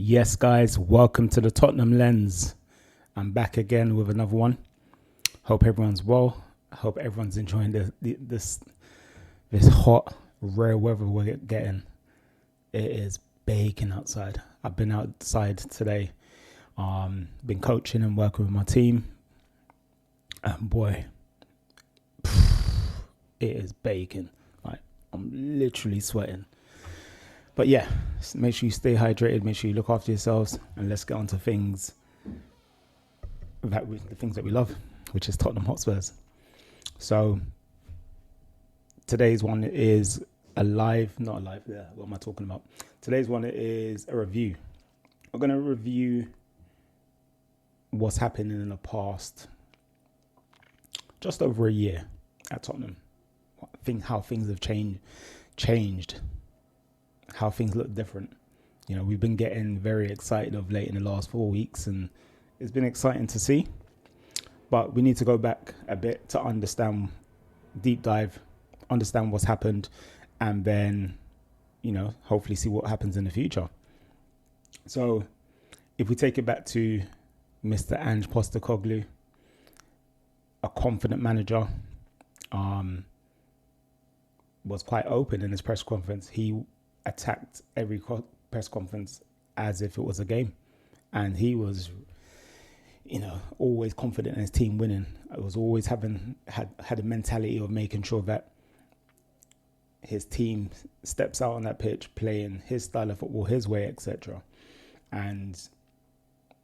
Yes, guys, welcome to the Tottenham Lens. I'm back again with another one. Hope everyone's well. I hope everyone's enjoying this hot, rare weather we're getting. It is baking outside. I've been outside today. Been coaching and working with my team. And boy, it is baking. Like, I'm literally sweating. But yeah, make sure you stay hydrated. Make sure you look after yourselves, and let's get on to the things that we love, which is Tottenham Hotspurs. So today's one is what am I talking about? Today's one is a review. We're going to review what's happening in the past just over a year at Tottenham. How things have changed. How things look different. You know, we've been getting very excited of late in the last 4 weeks, and it's been exciting to see. But we need to go back a bit to understand, deep dive, understand what's happened, and then, you know, hopefully see what happens in the future. So if we take it back to Mr. Ange Postecoglou, a confident manager, was quite open in his press conference. He attacked every press conference as if it was a game, and he was, always confident in his team winning. I was always had a mentality of making sure that his team steps out on that pitch playing his style of football, his way, etc. And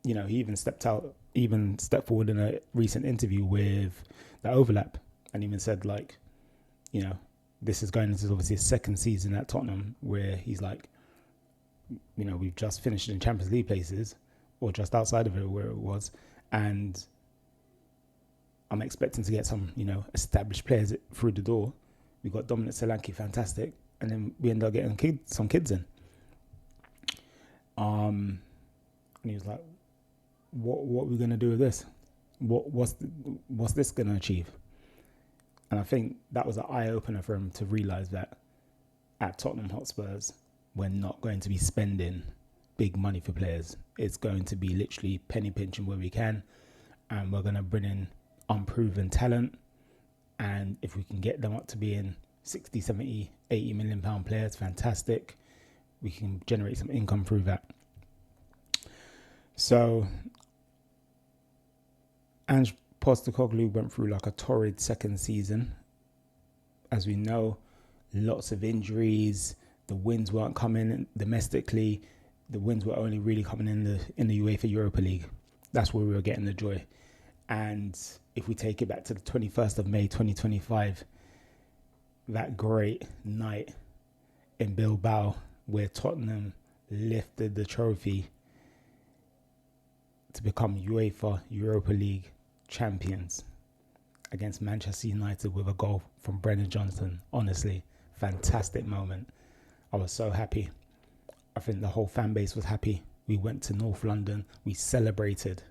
he even stepped forward in a recent interview with the Overlap, and even said, this is going into obviously his second season at Tottenham, where he's like, we've just finished in Champions League places, or just outside of it where it was, and I'm expecting to get some, established players through the door. We got Dominic Solanke, fantastic, and then we end up getting some kids in. And he was like, "What are we gonna do with this? What's this gonna achieve?" And I think that was an eye-opener for him to realise that at Tottenham Hotspurs, we're not going to be spending big money for players. It's going to be literally penny pinching where we can, and we're going to bring in unproven talent. And if we can get them up to being 60, 70, 80 million pound players, fantastic. We can generate some income through that. So Ange Postecoglou went through like a torrid second season. As we know, lots of injuries. The wins weren't coming domestically. The wins were only really coming in the UEFA Europa League. That's where we were getting the joy. And if we take it back to the 21st of May 2025, that great night in Bilbao where Tottenham lifted the trophy to become UEFA Europa League champions against Manchester United with a goal from Brennan Johnson. Honestly, fantastic moment. I was so happy. I think the whole fan base was happy. We went to North London. We celebrated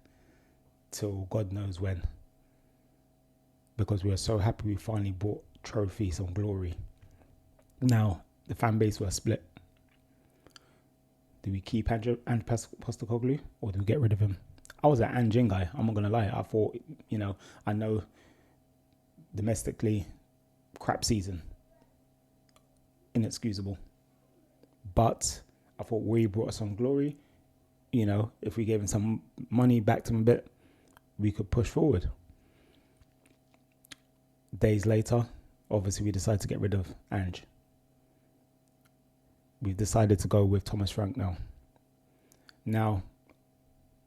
till God knows when, because we were so happy we finally brought trophy some glory. Now, the fan base were split. Do we keep Ange Postecoglou, or do we get rid of him? I was an Ange guy. I'm not going to lie. I thought, I know domestically, crap season. Inexcusable. But I thought we brought us some glory. If we gave him some money, backed him a bit, we could push forward. Days later, obviously we decided to get rid of Ange. We've decided to go with Thomas Frank now. Now,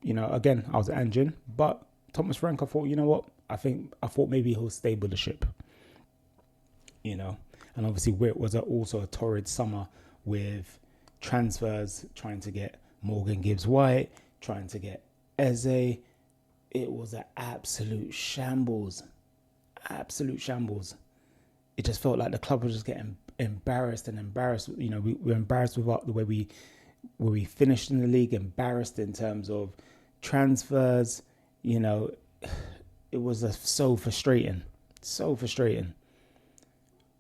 again, I was Ange, but Thomas Frank, I thought, I thought maybe he'll stable the ship. And obviously it was also a torrid summer with transfers, trying to get Morgan Gibbs-White, trying to get Eze. It was an absolute shambles. It just felt like the club was just getting embarrassed. We were embarrassed with the way we finished in the league, embarrassed in terms of transfers. It was so frustrating.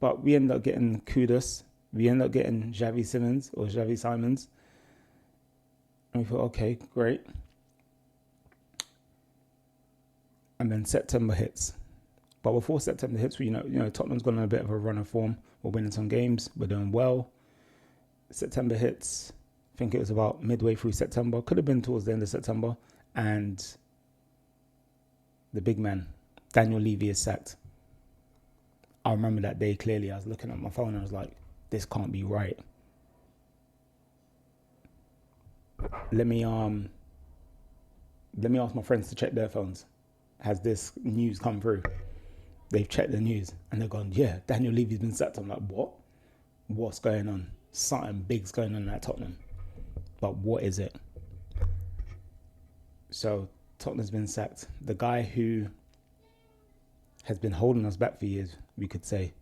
But we ended up getting Kudus. We ended up getting Xavi Simons. And And we thought, okay, great. And then September hits. But before September hits, Tottenham's gone on a bit of a run of form. We're winning some games. We're doing well. September hits. I think it was about midway through September. Could have been towards the end of September. And the big man, Daniel Levy, is sacked. I remember that day clearly. I was looking at my phone and I was like, this can't be right. Let me ask my friends to check their phones. Has this news come through? They've checked the news and they're gone, yeah, Daniel Levy's been sacked. I'm like, what? What's going on? Something big's going on at Tottenham. But what is it? So Tottenham's been sacked. The guy who has been holding us back for years, we could say,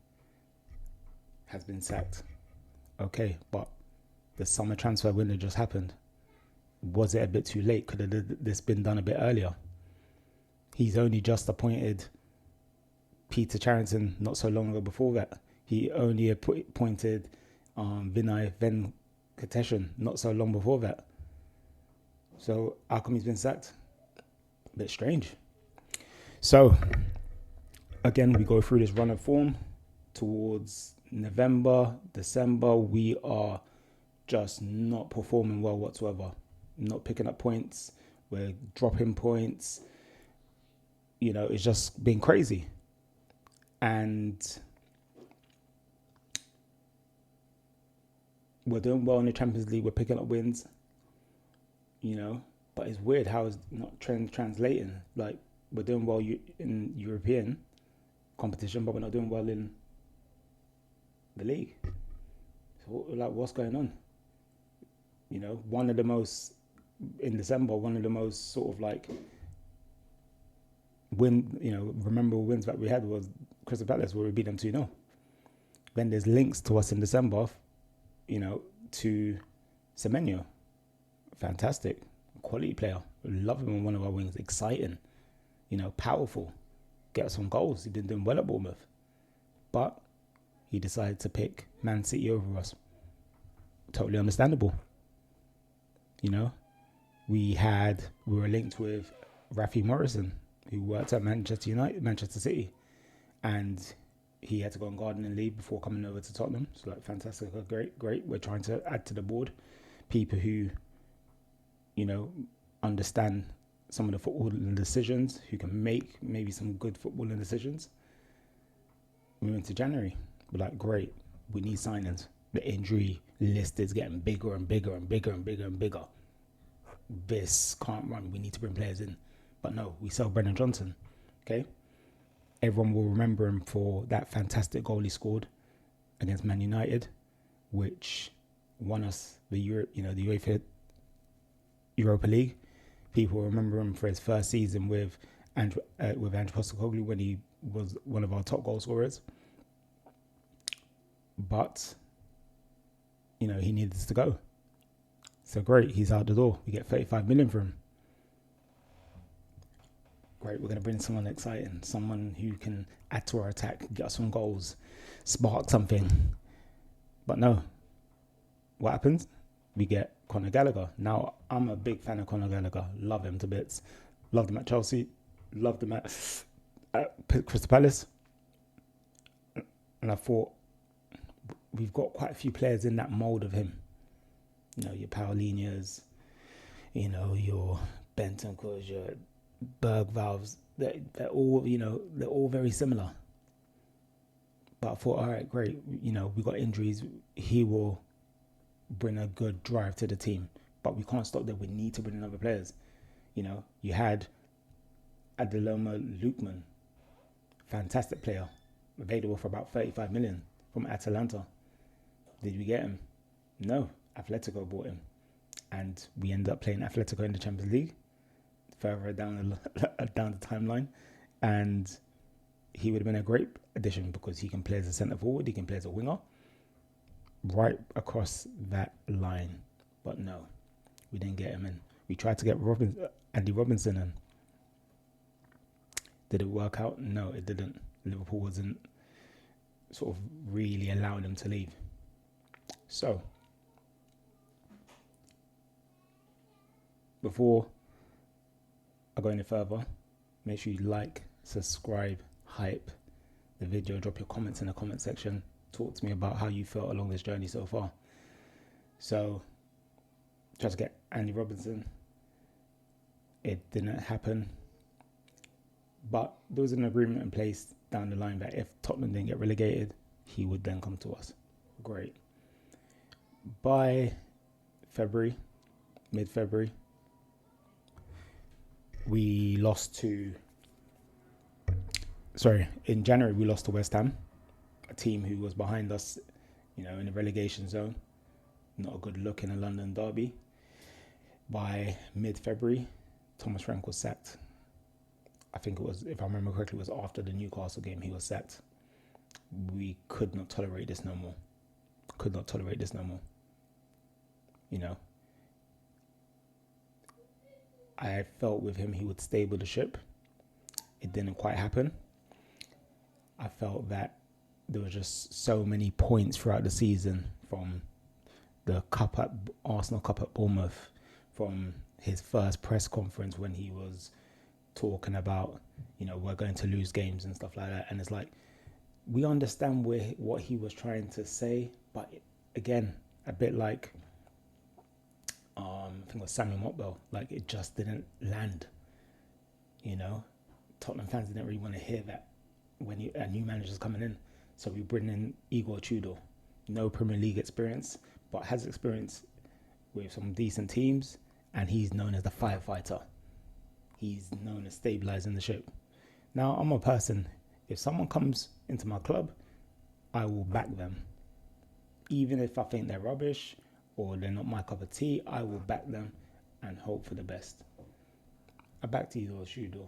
has been sacked. Okay, but the summer transfer window just happened. Was it a bit too late? Could have this been done a bit earlier? He's only just appointed Peter Charrington not so long ago before that. He only appointed Vinay Venkateshan not so long before that. So how come he's been sacked? A bit strange. So again, we go through this run of form towards November, December. We are just not performing well whatsoever. Not picking up points. We're dropping points. It's just been crazy. And we're doing well in the Champions League. We're picking up wins. But it's weird how it's not translating. Like, we're doing well in European competition, but we're not doing well in the league. So, what's going on? One of the most, in December, one of the most sort of like memorable wins that we had was Crystal Palace, where we beat them 2-0. Then there's links to us in December, to Semenyo. Fantastic. Quality player. Love him on one of our wings. Exciting. Powerful. Get some goals. He's been doing well at Bournemouth. But he decided to pick Man City over us. Totally understandable. We were linked with Rafi Morrison, who worked at Manchester City. And he had to go on gardening leave before coming over to Tottenham. So fantastic, great. We're trying to add to the board people who, understand some of the footballing decisions, who can make maybe some good footballing decisions. We went to January. We're great. We need signings. The injury list is getting bigger and bigger and bigger and bigger and bigger. This can't run. We need to bring players in. But no, we sell Brennan Johnson. Okay? Everyone will remember him for that fantastic goal he scored against Man United, which won us the UEFA Europa League. People remember him for his first season with Ange Postecoglou when he was one of our top goal scorers. But he needed to go. So great, he's out the door. We get 35 million for him. Great, we're going to bring someone exciting, someone who can add to our attack, get us some goals, spark something. But no, what happens? We get Conor Gallagher. Now, I'm a big fan of Conor Gallagher. Love him to bits. Loved him at Chelsea. Loved him at Crystal Palace. And I thought, we've got quite a few players in that mould of him. Your Paulinhas, your Bentancurs, your Bergvalves. They're all very similar. But I thought, all right, great. We got injuries. He will bring a good drive to the team. But we can't stop there. We need to bring in other players. You had Adeloma Lukman, fantastic player, available for about 35 million from Atalanta. Did we get him? No. Atletico bought him. And we ended up playing Atletico in the Champions League, further down the timeline. And he would have been a great addition because he can play as a centre forward, he can play as a winger, right across that line. But no, we didn't get him in. We tried to get Andy Robinson in. Did it work out? No, it didn't. Liverpool wasn't sort of really allowing him to leave. So before I go any further, make sure you like, subscribe, hype the video, drop your comments in the comment section. Talk to me about how you felt along this journey so far. So, tried to get Andy Robertson. It didn't happen. But there was an agreement in place down the line that if Tottenham didn't get relegated, he would then come to us. Great. By February, mid-February, we lost to... in January we lost to West Ham, a team who was behind us, in the relegation zone. Not a good look in a London derby. By mid-February, Thomas Frank was sacked. I think it was, if I remember correctly, it was after the Newcastle game he was sacked. We could not tolerate this no more. I felt with him he would stable the ship. It didn't quite happen. I felt that there were just so many points throughout the season, from the Arsenal Cup at Bournemouth, from his first press conference when he was talking about, we're going to lose games and stuff like that. And it's like, we understand what he was trying to say, but again, a bit like, I think it was Samuel Motbell, like it just didn't land. Tottenham fans didn't really want to hear that when a new manager's coming in. So we bring in Igor Tudor, no Premier League experience, but has experience with some decent teams, and he's known as the firefighter. He's known as stabilizing the ship. Now, I'm a person, if someone comes into my club, I will back them. Even if I think they're rubbish or they're not my cup of tea, I will back them and hope for the best. I backed Igor Tudor.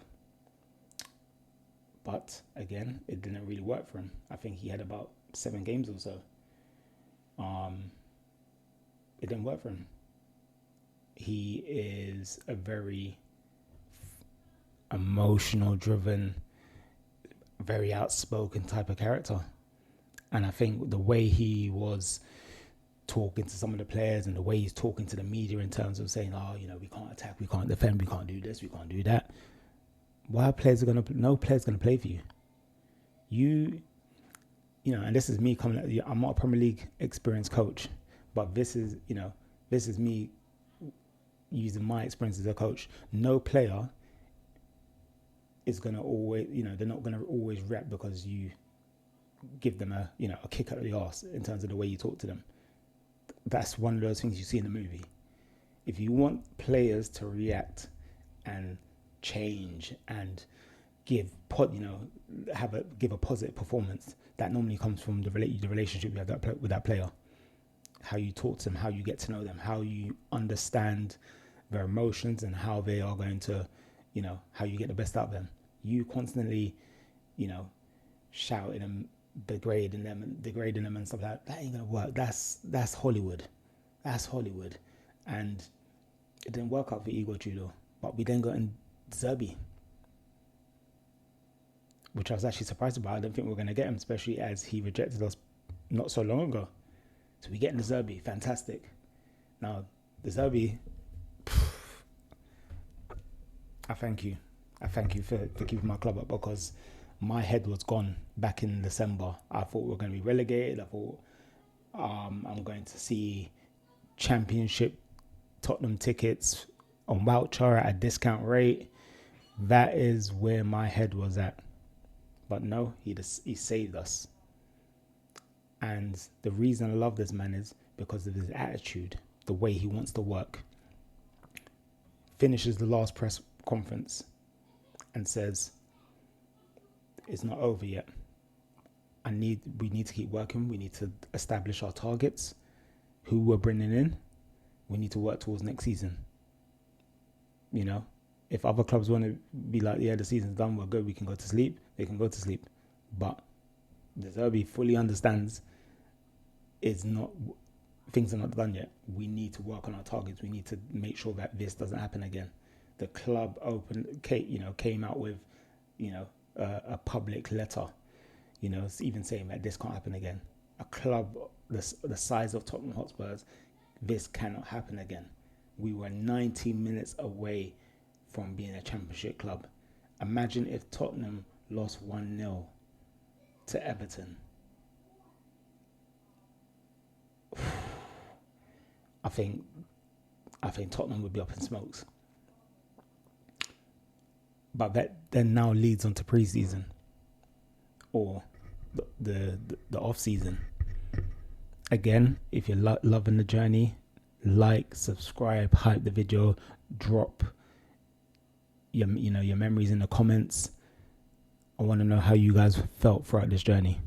But again, it didn't really work for him. I think he had about 7 games or so. It didn't work for him. He is a very emotional driven, very outspoken type of character. And I think the way he was talking to some of the players and the way he's talking to the media in terms of saying, we can't attack, we can't defend, we can't do this, we can't do that. No player's going to play for you. And this is me coming, I'm not a Premier League experienced coach, but this is me using my experience as a coach. No player is going to always, they're not going to always rep because you give them a kick out of the arse in terms of the way you talk to them. That's one of those things you see in the movie. If you want players to react and change and give a positive performance, that normally comes from the relationship you have with that player. How you talk to them, how you get to know them, how you understand their emotions and how they are going to, how you get the best out of them. You constantly, shouting them, degrading them and stuff like that ain't gonna work. That's Hollywood. And it didn't work out for Igor Tudor. But we then got in Zerbi, which I was actually surprised about. I didn't think we were going to get him, especially as he rejected us not so long ago. So we get in the Zerbi, fantastic. Now, the Zerbi, I thank you for keeping my club up, because my head was gone back in December. I thought we were going to be relegated. I thought I'm going to see Championship Tottenham tickets on voucher at a discount rate. That is where my head was at. But no, he saved us. And the reason I love this man is because of his attitude, the way he wants to work. Finishes the last press conference and says, it's not over yet. We need to keep working. We need to establish our targets, who we're bringing in. We need to work towards next season. If other clubs want to be like, the season's done, we're good, we can go to sleep, they can go to sleep. But De Zerbi fully understands things are not done yet. We need to work on our targets. We need to make sure that this doesn't happen again. The club came out with, a public letter, even saying that this can't happen again. A club the size of Tottenham Hotspurs, this cannot happen again. we were 90 minutes away from being a championship club. Imagine if Tottenham lost 1-0 to Everton. I think Tottenham would be up in smokes. But that then now leads on to pre-season or the off season. Again, if you're loving the journey, like, subscribe, hype the video, drop your memories in the comments. I want to know how you guys felt throughout this journey.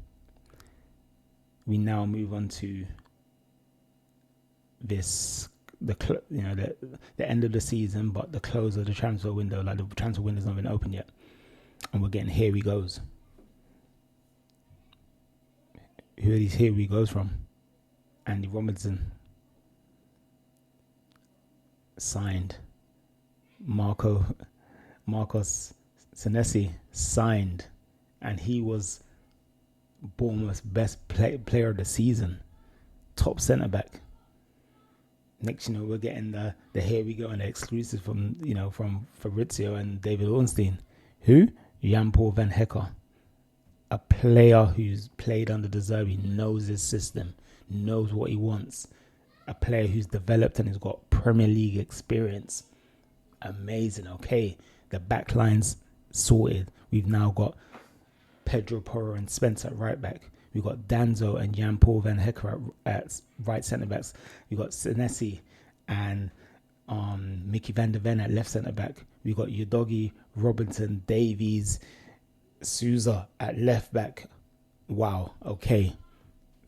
We now move on to the end of the season, but the close of the transfer window. Like, the transfer window's not been open yet, and we're getting here we goes. Who are these here we goes from? Andy Robertson signed. Marcos Senesi signed, and he was Bournemouth's best player of the season, top centre back. Next, we're getting the here we go and the exclusive from Fabrizio and David Ornstein. Who? Jan-Paul van Hecker, a player who's played under De Zerbi, knows his system, knows what he wants. A player who's developed and has got Premier League experience. Amazing. Okay, the back line's sorted. We've now got Pedro Porro and Spencer at right back. We've got Danzo and Jan-Paul van Hecker at right centre backs. We've got Senesi and Mickey van der Ven at left centre back. We've got Udogie, Robinson, Davies, Souza at left back. Wow, okay.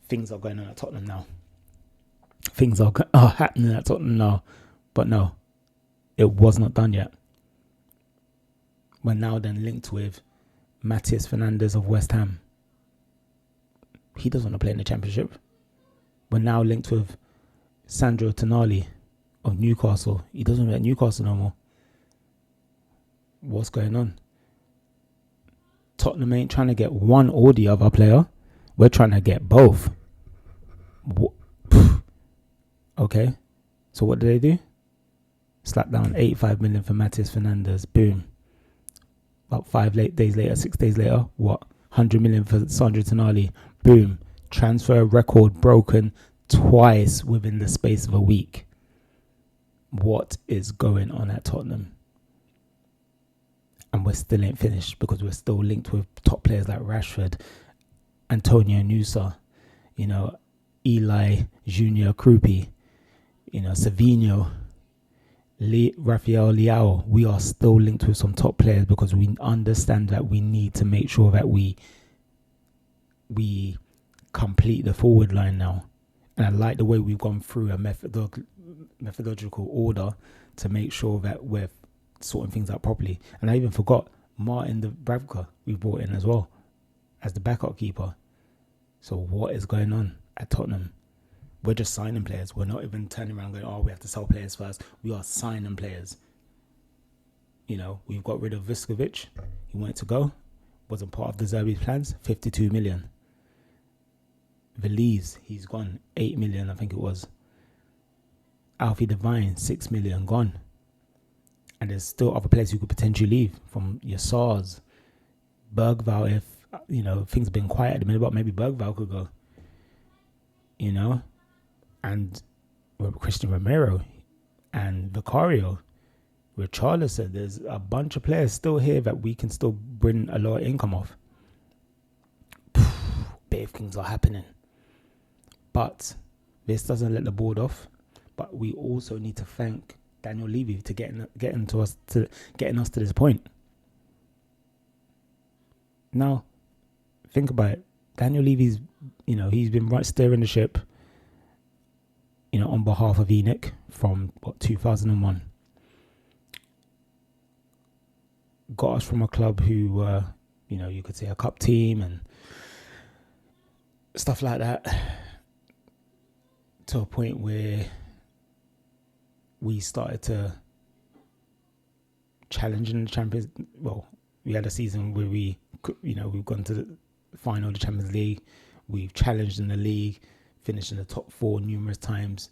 Things are going on at Tottenham now. Things are happening at Tottenham now. But no, it was not done yet. We're now then linked with Matías Fernandes of West Ham. He doesn't want to play in the Championship. We're now linked with Sandro Tonali of Newcastle. He doesn't want to be at Newcastle no more. What's going on? Tottenham ain't trying to get one or the other player. We're trying to get both. Okay. So what do? Slap down 85 million for Matías Fernandes. Boom. About 6 days later, what? 100 million for Sandro Tonali. Boom. Transfer record broken twice within the space of a week. What is going on at Tottenham? And we still ain't finished, because we're still linked with top players like Rashford, Antonio Nusa, Eli Junior Krupi, Savinho, Rafael Leao. We are still linked with some top players because we understand that we need to make sure that we complete the forward line now. And I like the way we've gone through a methodological order to make sure that we're sorting things out properly. And I even forgot Martin Dubravka we brought in as well as the backup keeper. So what is going on at Tottenham? We're just signing players. We're not even turning around going, we have to sell players first. We are signing players. We've got rid of Vuskovic. He wanted to go. Wasn't part of De Zerbi's plans. 52 million. Veliz, he's gone. 8 million, I think it was. Alfie Devine, 6 million, gone. And there's still other players who could potentially leave, from your SARS, Bergvall. If things have been quiet at the minute, but maybe Bergvall could go. And Christian Romero and Vicario, Richarlison. There's a bunch of players still here that we can still bring a lot of income off. Bit of things are happening, but this doesn't let the board off. But we also need to thank Daniel Levy to getting us to this point. Now, think about it. Daniel Levy's, he's been steering the ship, on behalf of ENIC from 2001. Got us from a club who were, you could say a cup team and stuff like that, to a point where we started to challenge in the Champions. Well, we had a season where we've gone to the final of the Champions League. We've challenged in the league, finished in the top 4 numerous times.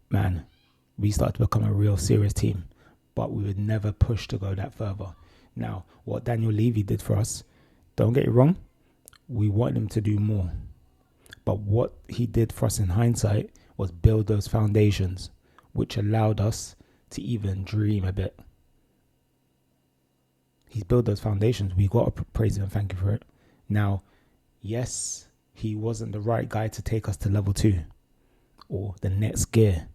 Man, we started to become a real serious team, but we would never push to go that further. Now, what Daniel Levy did for us, don't get it wrong, we want him to do more. But what he did for us in hindsight was build those foundations, which allowed us to even dream a bit. He's built those foundations. We got to praise him and thank you for it. Now, yes, he wasn't the right guy to take us to level 2 or the next gear.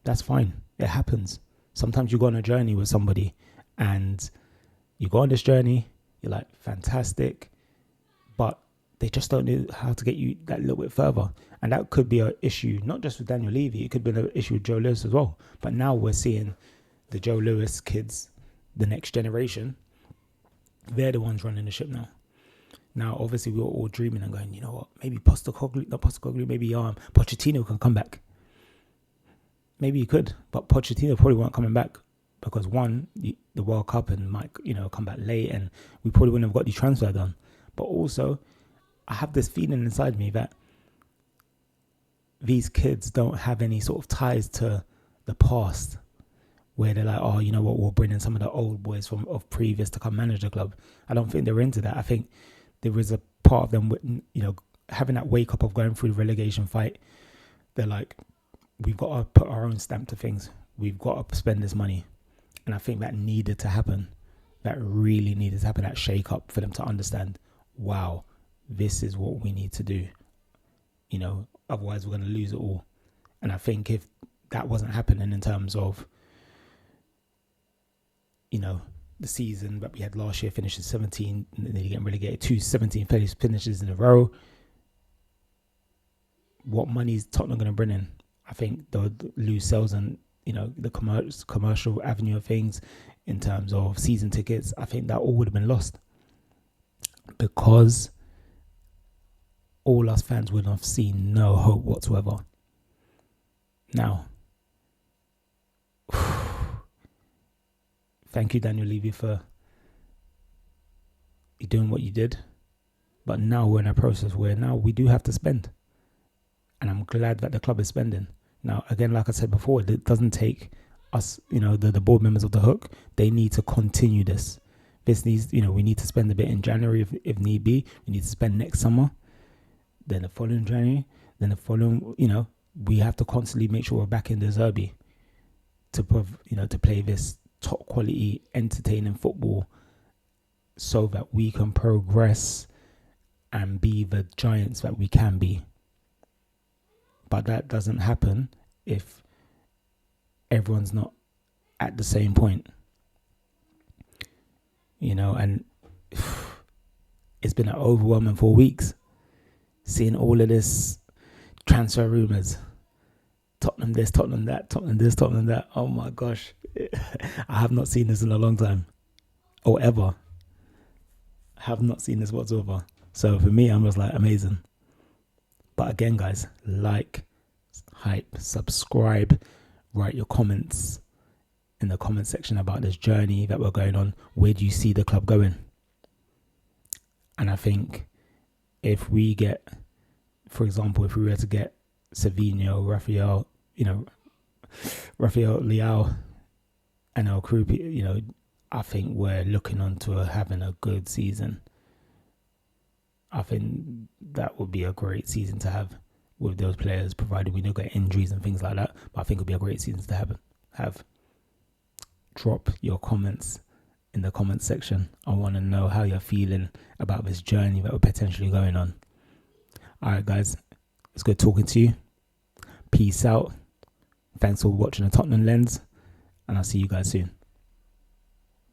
That's fine. It happens. Sometimes you go on a journey with somebody and you go on this journey, you're like, fantastic, but they just don't know how to get you that little bit further. And that could be an issue, not just with Daniel Levy, it could be an issue with Joe Lewis as well. But now we're seeing the Joe Lewis kids, the next generation, they're the ones running the ship now. Now, obviously, we were all dreaming and going, you know what, maybe Postecoglou, maybe Pochettino can come back. Maybe he could, but Pochettino probably won't coming back because one, the World Cup and might, come back late, and we probably wouldn't have got the transfer done. But also, I have this feeling inside me that these kids don't have any sort of ties to the past, where they're like, oh, you know what, we'll bring in some of the old boys of previous to come manage the club. I don't think they're into that. I think there is a part of them, having that wake up of going through the relegation fight. They're like, we've got to put our own stamp to things. We've got to spend this money. And I think that needed to happen. That really needed to happen, that shake up for them to understand, wow, this is what we need to do. Otherwise we're going to lose it all. And I think if that wasn't happening in terms of, the season that we had last year, finishing 17, and then getting relegated, 2 17 finishes in a row, what money is Tottenham going to bring in? I think they'll lose sales and, the commercial avenue of things in terms of season tickets. I think that all would have been lost because all us fans would have seen no hope whatsoever. Now, thank you, Daniel Levy, for doing what you did. But now we're in a process where now we do have to spend. And I'm glad that the club is spending. Now, again, like I said before, it doesn't take us, the board members of the hook. They need to continue this. This needs, we need to spend a bit in January if need be. We need to spend next summer. Then the following January. Then the following, we have to constantly make sure we're back in De Zerbi to play this top quality, entertaining football so that we can progress and be the giants that we can be. But that doesn't happen if everyone's not at the same point. And it's been an overwhelming 4 weeks seeing all of this transfer rumours. Tottenham this, Tottenham that, Tottenham this, Tottenham that. Oh my gosh. I have not seen this in a long time. Or ever. I have not seen this whatsoever. So for me, I'm just like, amazing. But again, guys, like, hype, subscribe, write your comments in the comment section about this journey that we're going on. Where do you see the club going? And I think if we get, for example, if we were to get Savinho, Rafael Leao and El Krupi, I think we're looking on to having a good season. I think that would be a great season to have with those players, provided we don't get injuries and things like that. But I think it would be a great season to have. Drop your comments in the comment section. I want to know how you're feeling about this journey that we're potentially going on. All right, guys, it's good talking to you. Peace out. Thanks for watching the Tottenham Lens, and I'll see you guys soon.